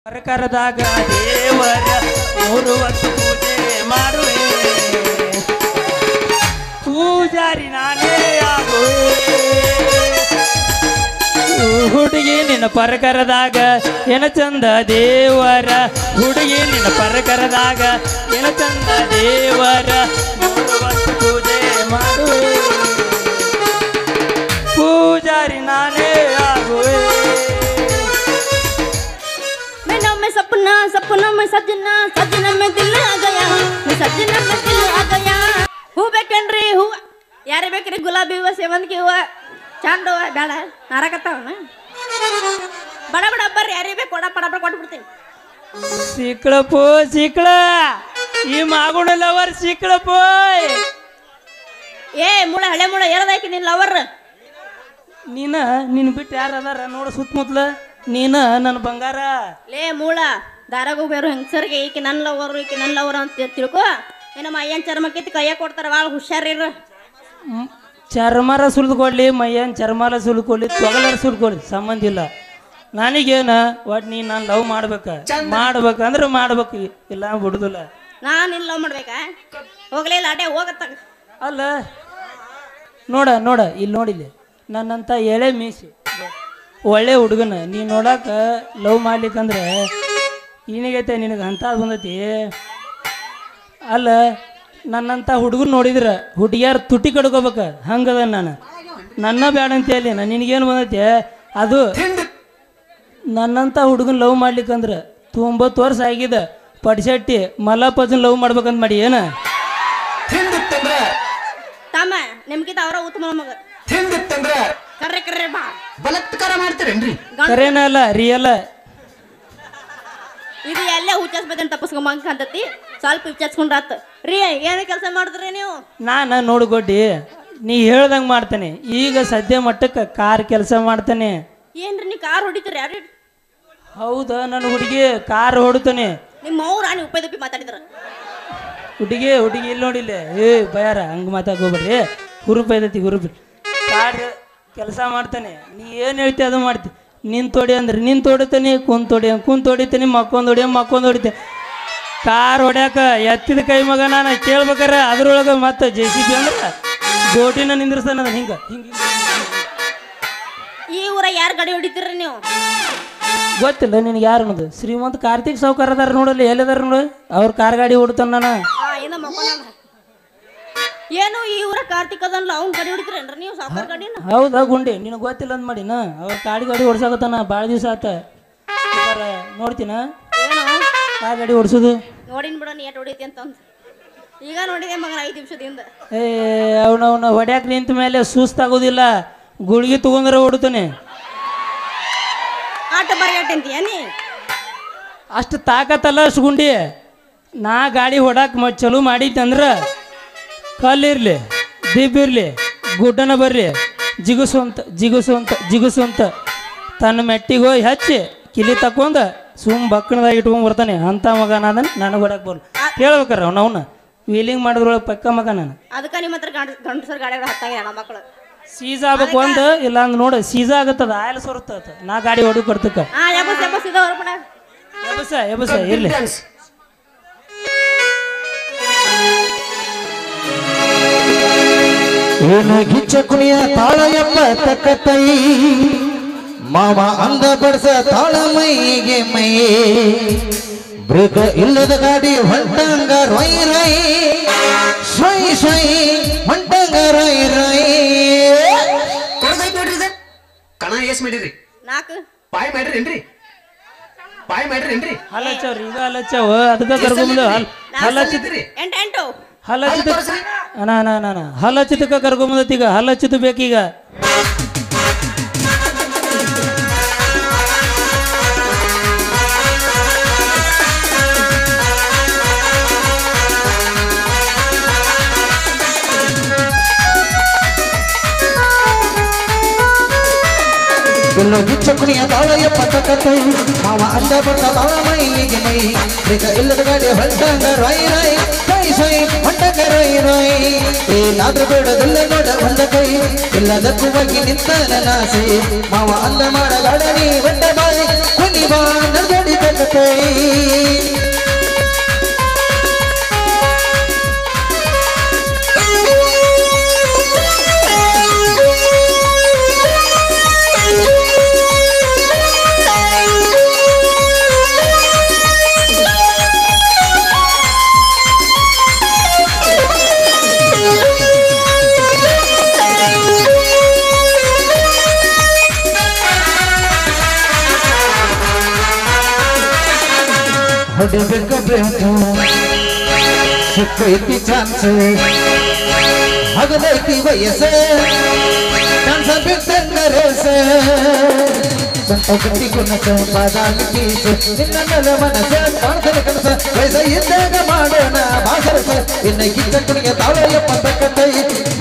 ಪ್ರಕಾರದಾಗ ದೇವರ 3 ವರ್ಷ ಪೂಜೆ ಮಾಡುವೆ ಪೂಜಾರಿ ನಾನೇ ಆಗುವೆ ಹುಡುಗಿ ನಿನ್ನ ಪ್ರಕಾರದಾಗ ಏನ ಚಂದ ದೇವರ ಹುಡುಗಿ ನಿನ್ನ ಪ್ರಕಾರದಾಗ ಏನ ಚಂದ ದೇವರ 3 ವರ್ಷ ಪೂಜೆ ಮಾಡುವೆ ಪೂಜಾರಿ ನಾನೇ ಆಗುವೆ सपना सपना में सजना सजना में दिल आ गया मैं सजना में दिल आ गया हू ಬೇಕೇನ್ರಿ ಹೂ ಯಾರೇ ಬೇಕ್ರಿ ಗುಲಾಬಿ ಹೂವ ಸೇವಂತಿಗೆ ಹೂವ ಚಾಂಡು ಹೂವ ಬೇಡ ನಾರಕತ್ತಾವನ ಬಡ ಬಡ ಬರ್ರಿ ಯಾರೇ ಬೇಕು ಕೊಡ ಪಡ ಪಡ ಕೊಟ್ಬಿಡ್ತೀನಿ ಸಿಕ್ಳಪ್ಪು ಸಿಕ್ಳ ಈ ಮಾಗುಣ ಲವರ್ ಸಿಕ್ಳಪ್ಪು ಏ ಮುಳ ಹಳೆ ಮುಳ ಹೇಳ್ದಾಕಿ ನಿನ್ ಲವರ್ ನಿನ್ ಬಿಟ್ಟು ಯಾರು ಅದಾರ ನೋಡು ಸುತ್ತಮುತ್ತಲ ನೀನ ನನ್ನ ಬಂಗಾರ ಲೇ ಮೂಳ ದಾರಾಗೂ ಬೇರು ಹೆಂಗಸರಿಗೆ ಈಕೆ ನನ್ನ ಲವರ್ ಅಂತ ತಿಳ್ಕೊ ಏನಮ್ಮ ಅಯ್ಯನ್ ಚರ್ಮಕ್ಕೈತಿ ಕೈಯಾಗ ಕೊಡ್ತಾರ ಭಾಳ ಹುಷಾರಿರ ಚರ್ಮಾರ ಸುಲಿದುಕೊಡ್ಲಿ ಮಯ್ಯನ್ ಚರ್ಮಾರ ಸುಲಿಕೊಡ್ಲಿ ತೊಗಲಾರ ಸುಲಿಕೊಡ್ಲಿ ಸಂಬಂಧ ಇಲ್ಲ ನನಗೇನ ಒಟ್ಟು ನೀನು ನಾನು ಲವ್ ಮಾಡ್ಬೇಕಂದ್ರೆ ಮಾಡ್ಬೇಕು ಇಲ್ಲ ಬಿಡುದಿಲ್ಲ ನಾನು ಇಲ್ಲ ಲವ್ ಮಾಡ್ಬೇಕಾ ಹೋಗ್ಲಿಲ್ಲ ಅಡೆ ಹೋಗತ್ತ ಅಲ್ಲ ನೋಡ ಇಲ್ಲಿ ನೋಡಿಲ್ಲ ನನ್ನಂತ ಎಳೆ ಮೀಸಿ ಒಳ್ಳೆ ಹುಡುಗನ ನೀ ನೋಡಾಕ ಲವ್ ಮಾಡ್ಲಿಕ್ಕಂದ್ರೆ ಏನಿಗೈತೆ ನಿನಗೆ ಅಂತ ಬಂದೈತಿ ಅಲ್ಲ ನನ್ನಂತ ಹುಡುಗರು ನೋಡಿದ್ರೆ ಹುಡುಗಿಯಾರು ತುಟಿ ಕಡ್ಕೋಬೇಕ ಹಂಗದ ನಾನು ನನ್ನ ಬ್ಯಾಡ ಅಂತ ಹೇಳಿ ನಿನಗೇನು ಬಂದೈತಿ ಅದು ನನ್ನಂತ ಹುಡುಗನ ಲವ್ ಮಾಡ್ಲಿಕ್ಕಂದ್ರೆ 90 ವರ್ಷ ಆಗಿದೆ ಪಡಿಸಟ್ಟಿ ಮಲ್ಲಪ್ಪಜನ್ ಲವ್ ಮಾಡ್ಬೇಕಂತ ಮಾಡಿ ಏನ ತಮ್ಮ ನಿಮ್ಗಿಂತ ಅವರ ಉತ್ತಮ ಮಗ ಕರ್ರೆ ಕರ್ರೆ ಬಾ ಬಲತ್ಕಾರ ಮಾಡ್ತೀರೇನ್ರಿ ಕರೇನ ಅಲ್ಲ ರಿಯಲ್ ಇದು ಎಲ್ಲೇ ಹುಚ್ಚಾಸ್ಬೇಕಂತ ತಪ್ಪಿಸ್ಕೊಂಬಂಗ ಅಂತತಿ ಸ್ವಲ್ಪ ಹುಚ್ಚಾಸ್ಕೊಂಡ್ರಾತ್ ರೀ ಏನೇ ಕೆಲಸ ಮಾಡಿದ್ರಿ ನೀವು ನಾನು ನೋಡ್ಕೊಡ್ಡಿ ನೀ ಹೇಳ್ದಂಗೆ ಮಾಡ್ತೇನೆ ಈಗ ಸದ್ಯ ಮಟ್ಟಕ್ಕೆ ಕಾರ್ ಕೆಲಸ ಮಾಡ್ತೇನೆ ಏನ್ರಿ ನೀ ಕಾರ್ ಹೊಡಿತೀರಿ ಯಾರು ಹೌದಾ ನನ್ನ ಹುಡುಗಿ ಕಾರ್ ಹೊಡ್ತಾನೆ ನಿಮ್ಮ ಅವ್ರ ನೀವು ಉಪ್ಪೈ ದಪ್ಪಿ ಮಾತಾಡಿದ್ರ ಹುಡುಗಿ ಇಲ್ಲಿ ನೋಡಿಲ್ಲ ಬಯಾರ ಹಂಗೆ ಮಾತಾಡ್ಕೋಬೇಡ್ರಿ ಹುರುಪ ಐದತಿ ಹುರುಪಿ ಕಾರ್ ಕೆಲಸ ಮಾಡ್ತಾನೆ ನೀ ಏನು ಹೇಳ್ತಿ ಅದು ಮಾಡ್ತಿ ನಿಂತೋಡಿ ಅಂದ್ರೆ ನಿಂತೋಡಿತಾನೆ ಕುಂತೋಡಿತಾನೆ ಮಕ್ಕೊಂದು ಹೊಡಿತೆ ಕಾರ್ ಹೊಡ್ಯಾಕ ಎತ್ತಿದ ಕೈ ಮಗ ನಾನು ಕೇಳ್ಬೇಕಾರ ಅದ್ರೊಳಗೆ ಮತ್ತೆ JCB ಅಂದ್ರೆ ಗೋಟಿನ ನಿಂದ್ರಸ್ತಾನ ಹಿಂಗೆ ಈ ಊರ ಯಾರು ಗಾಡಿ ಹೊಡಿತೀರಿ ನೀವು ಗೊತ್ತಿಲ್ಲ ನಿನಗೆ ಯಾರು ಅನ್ನೋದು ಶ್ರೀಮಂತ ಕಾರ್ತಿಕ್ ಸಾವ್ಕಾರ ಅದಾರ ನೋಡಲ್ಲ ಎಲ್ಲಿದಾರ ನೋಡು ಅವ್ರ ಕಾರ್ ಗಾಡಿ ಹೊಡ್ತಾನ ನಾನು ಏನು ಈ ಊರ ಕಾರ್ತಿಕ್ ಅದನ್ಲ ಅವ್ನ ಗಾಡಿ ಹೊಡಿತೀರೇನ್ರಿ ನೀವು ಸಾವ್ಕಾರ ಗಾಡಿನ ಹೌದಾ ಗುಂಡಿ ನಿನಗೆ ಗೊತ್ತಿಲ್ಲ ಅಂದ್ ಮಾಡಿನ ಅವ್ರ ಗಾಡಿ ಓಡ್ಸಾಕತ್ತಾನ ಭಾಳ ದಿವಸ ಆತ ನೋಡ್ತೀನ ಏನು ಕಾರ್ ಗಾಡಿ ಓಡಿಸೋದು ನೋಡಿನ್ ಬಿಡ ನೀ ಎಟ್ ಹೊಡಿತಿ ಅಂತಂದು ಈಗ ನೋಡಿದೆ ಮಗನ 5 ನಿಮಿಷದಿಂದ ಅವನ ಹೊಡ್ಯಾಕ ನಿಂತ ಮೇಲೆ ಸುಸ್ತಾಗೋದಿಲ್ಲ ಗುಳಿಗೆ ತಗೊಂಡ್ರೆ ಓಡುತ್ತಾನೆ ಆಟ ಬರೆಯಟ್ಟಂತೀಯ ನೀ ಅಷ್ಟು ತಾಕತ್ತಲ್ಲ ಅಷ್ಟು ಗುಂಡಿ ನಾ ಗಾಡಿ ಹೊಡಾಕ ಚಲೋ ಮಾಡಿದ್ದಂದ್ರೆ ಕಲ್ಲಿರಲಿ ದಿಬ್ಬಿರಲಿ ಗುಡ್ಡನ ಬರ್ರಿ ಜಿಗುಸು ಅಂತ ತನ್ನ ಮೆಟ್ಟಿಗೆ ಹೋಗಿ ಹಚ್ಚಿ ಕಿಲಿ ತಕೊಂಡ ಬಕ್ಕಣದಾಗ ಇಟ್ಕೊಂಡ್ ಬರ್ತಾನೆ ಅಂತ ಮಗ ನಾದನ್ ನನಗೆ ಹೊಡಕ್ ಬರ್ಲಿ ಕೇಳ್ಬೇಕಾರ ಅವನವನ್ನ ವೀಲಿಂಗ್ ಮಾಡಿದ್ರೊಳಗೆ ಪಕ್ಕ ಮಗ ನಾನು ಅದಕ್ಕೆ ನಿಮ್ಮ ಹತ್ರ ಗಂಡಸರ ಗಾಡಿಗಳು ಹತ್ತಾಗ ಹೆಣ್ಣ ಮಕ್ಕಳು ಸೀಸಾ ಆಗ್ಬೇಕು ಒಂದು ಇಲ್ಲ ಅಂದ್ ನೋಡು ಸೀಸಾ ಆಗತ್ತದ ಆಯಲ್ ಸೊರುತ್ತ ನಾ ಗಾಡಿ ಹೊಡಿ ಕೊಡ್ತಕ್ಕ ಎಬ್ಬಸ್ ಇದು ಹೊರಪಡ ಎಬಸ ಇರ್ಲಿ ಗಿಚ್ಚ ಕುಣಿಯ ತಾಳ ಎಂಬ ತಕ್ಕತೈ ಮಾವ ಅಂದ ಬಡ್ಸ ತಾಳ ಮೈಗೆ ಮೈ ಮೃಗ ಇಲ್ಲದ ಗಾಡಿ ಹೊಂಟಂಗ ರೊಯ್ ರೈ ಸ್ವಯ್ ಸ್ವಯ್ ಹೊಂಟಂಗ ರೊಯ್ ರೈ ಕೊಡದೈತ್ ನೋಡ್ರಿ ಸರ್ ಕಣ ಎಸ್ ಮಾಡಿರಿ 4 ಪಾಯ್ ಮಾಡ್ರಿ ಹಲಚ್ಚವ್ರಿ ಈಗ ಹಲಚ್ಚವ ಅದಕ್ಕೆ ಕರ್ಕೊಂಬಂದು ಹಲಚ್ಚಿದ್ರಿ 8 ಹಲಚ್ಚಿದಕ್ಕ ಕರ್ಕೊಂಬಂದತ್ತೀಗ ಹಲಚ್ಚಿದ ಬೇಕೀಗ ಎಲ್ಲೋ ಗಿಚ್ಚ ಕುಣಿಯ ತಾಳಯ್ಯಪ್ಪ ತಕ್ಕತ್ತೈ ಮಾವ ಅಂದ ಬರ್ತ ತಾಳ ಮೈಗೆ ಮೈ ಬೇಕ ಇಲ್ಲದ ಗಾಡಿ ಹೊಂಟಂಗ ರಾಯ್ ರಾಯ್ ಸೈ ಸೈ ಹೊಂಟಂಗ ರಾಯ್ ರಾಯ್ ಏನಾದ್ರೂ ಬೇಡದಲ್ಲ ನೋಡ ಒಂದ ಕೈ ಇಲ್ಲದಕ್ಕೂ ಹೋಗಿ ನಿಂತ ನಾಸೆ ಮಾವ ಅಂದ ಮಾಡಗಾಡ ನೀ ಬಂದ ಬಾಯಿ ಕುನಿ ಬಾ ನಡಿ ತಕ್ಕತ್ತೈ ಹೊಡಿಬೇಕ ಬೇಕು ಸಿಕ್ಕೈತಿ ಚಾನ್ಸ್ ಹಗದೈತಿ ವಯಸ್ಸ ಚಾನ್ಸ ಬಿಟ್ಟಂಗ ರೇಸ ಸ್ವಂತ ಗಟ್ಟಿ ಕುನಸ ಬಾದಾಮಿ ಪೀಸ ನಿನ್ನ ನಲ ಮನಸ ಕಾಣ್ಸಲ ಕನಸ ವಯಸ್ಸ ಇದ್ದಾಗ ಮಾಡೋಣ ಬಾಸರಸ ಇನ್ನ ಗಿಚ್ಚ ಕುಣಿಗೆ ತಾಳಯ್ಯಪ್ಪ ತಕ್ಕತ್ತೈ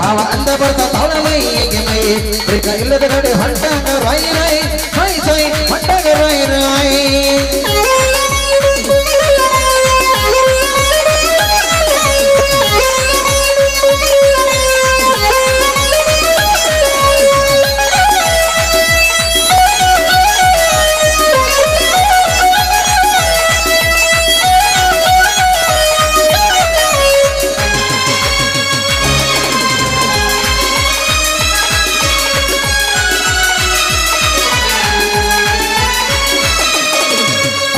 ಮಾವ ಅಂದ ಬರ್ತ ತಾಳ ಮೈಗೆ ಮೈ ಬೇಕ ಇಲ್ಲದ ಗಡಿ ಹೊಂಟಾಗ ರಾಯ್ ರಾಯ್ ಸೈ ಸೈ ಹೊಂಟಾಗ ರಾಯ್ ರಾಯ್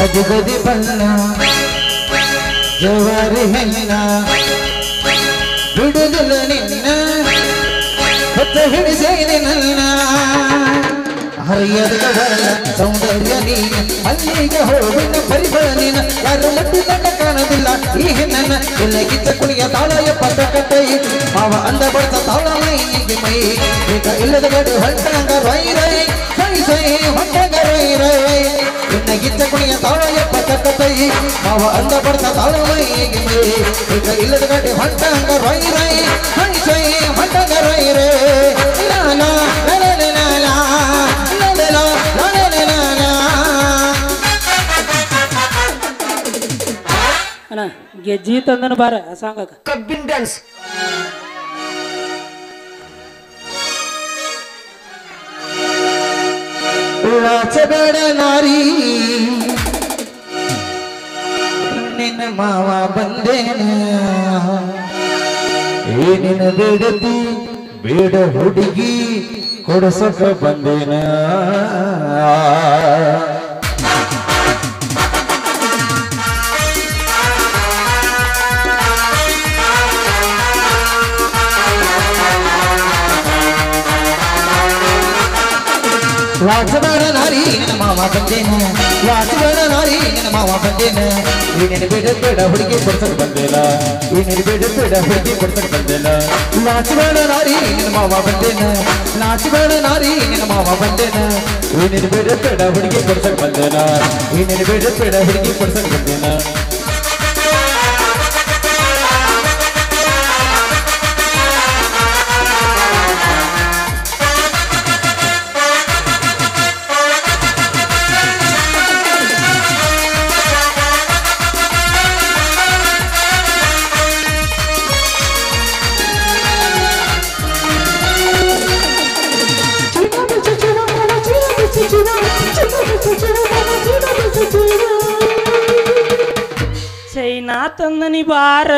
ಅದುಗದಿ ಬಣ್ಣ ಜವಾರಿ ಹೆಣ್ಣ ಬಿಡುದಿಲ್ಲ ನಿನ್ನ ಹೊತ್ತ ಹಿಡಿಸೇನೆ ನನ್ನ ಹರಿಯದ ಬರಲ್ಲ ಸೌಂದರ್ಯ ನೀನ ಅಲ್ಲಿಗೆ ಹೋಗಿನ ಪರಿಸರ ನೀನ ಯಾರು ಮಟ್ಟಿ ಕಂಡ ಕಾಣದಿಲ್ಲ ಈ ಹೆಣ್ಣನ್ನ ಎಲ್ಲ ಗಿಚ್ಚ ಕುಣಿಯ ತಾಳಯ್ಯಪ್ಪ ತಕ್ಕತ್ತೈ ಮಾವ ಅಂದ ಬರ್ತ ತಾಳ ಮೈಗೆ ಮೈ ಬೇಕ ಇಲ್ಲದ ಗಡಿ ಹೊಂಟಾಗ ರೈ ರೈ ಸೈ ಸೈ ಹೊಂಟಾಗ ರೈ ರೈ ಇನ್ನ ಗಿಚ್ಚ ಕುಣಿಯ ತಾಳಯ್ಯಪ್ಪ ತಕ್ಕತ್ತೈ ಮಾವ ಅಂದ ಬರ್ತ ತಾಳ ಮೈಗೆ ಮೈ ಬೇಕ ಇಲ್ಲದ ಗಡಿ ಹೊಂಟಾಗ ರೈ ರೈ ಸೈ ಸೈ ಹೊಂಟಾಗ ರೈ ರೈ ಲಾಲಾ ಲಾಲಾ ಲಾಲಾ ಅಣ್ಣ ಗೆಜ್ಜಿ ತಂದನ ಬಾರ ಸಾಂಗಕ್ಕ ಕಬ್ಬಿನ ಡ್ಯಾನ್ಸ್ ರಾಚಬೇಡ ನಾರಿ ನಿನ್ನ ಮಾವ ಬಂದೇನ ಏನಿನ ಬೇಡತಿ ಬೇಡ ಹುಡುಗಿ ಕೊಡಸಕ ಬಂದೇನ ರಾಜಬೇಡ ನಾರಿ ನಿನ್ನ ಮಾವ ಬಂದೇನ ರಾಜಬೇಡ ನಾರಿ ನಿನ್ನ ಮಾವ ಬಂದೇನ ಏನೇನು ಬೇಡ ಬೇಡ ಹುಡುಗಿ ಕೊಡ್ಸಕ್ ಬಂದೇನ ಏನೇನು ಬೇಡ ಬೇಡ ಹುಡುಗಿ ಕೊಡ್ಸಕ್ ಬಂದೇನ ರಾಜಬೇಡ ನಾರಿ ನಿನ್ನ ಮಾವ ಬಂದೇನ ರಾಜಬೇಡ ನಾರಿ ನಿನ್ನ ಮಾವ ಬಂದೇನ ಏನೇನು ಬೇಡ ಬೇಡ ಹುಡುಗಿ ಕೊಡ್ಸಕ್ ಬಂದೇನ ಏನೇನು ಬೇಡ ಬೇಡ ಹುಡುಗಿ ಕೊಡ್ಸಕ್ ಬಂದೇನ ಚೈನಾ ತಂದನಿ ಬಾರ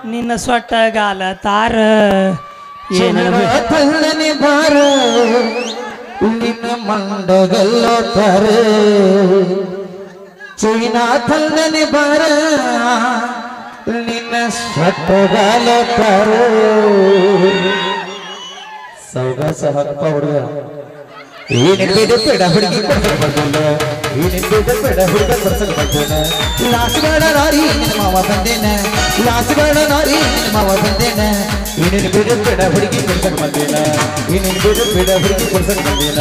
ನಿನ್ನ ಸೊಟ್ಟಗಾಲ ತಾರ ತಲ್ಲನೆ ಬಾರ ನಿನ್ನ ಮಂಡಗಲ್ಲ ತರ ಚೈನಾ ತಲ್ಲನೆ ಬಾರ ನಿನ್ನ ಸೊಟ್ಟಗಾಲ ತರ ಸೌಗಾಸ ಹಾಕಪ್ಪ ಹುಡುಗ ಏನೇನು ಬೇಡ ಬೇಡ ಹುಡುಗಿ ಕೊಡ್ಸಕ್ ಬಂದೇನ ಏನೇನು ಬೇಡ ಬೇಡ ಹುಡುಗ ಕೊಡ್ಸಕ್ ಬಂದೇನ ಲಾಸ್ಬೇಡ ನಾರಿ ನಿನ್ನ ಮಾವ ಬಂದೇನ ಲಾಸ್ಬೇಡ ನಾರಿ ನಿನ್ನ ಮಾವ ಬಂದೇನ ಏನೇನು ಬೇಡ ಬೇಡ ಹುಡುಗಿ ಕೊಡ್ಸಕ್ ಬಂದೇನ ಏನೇನು ಬೇಡ ಬೇಡ ಹುಡುಗಿ ಕೊಡ್ಸಕ್ ಬಂದೇನ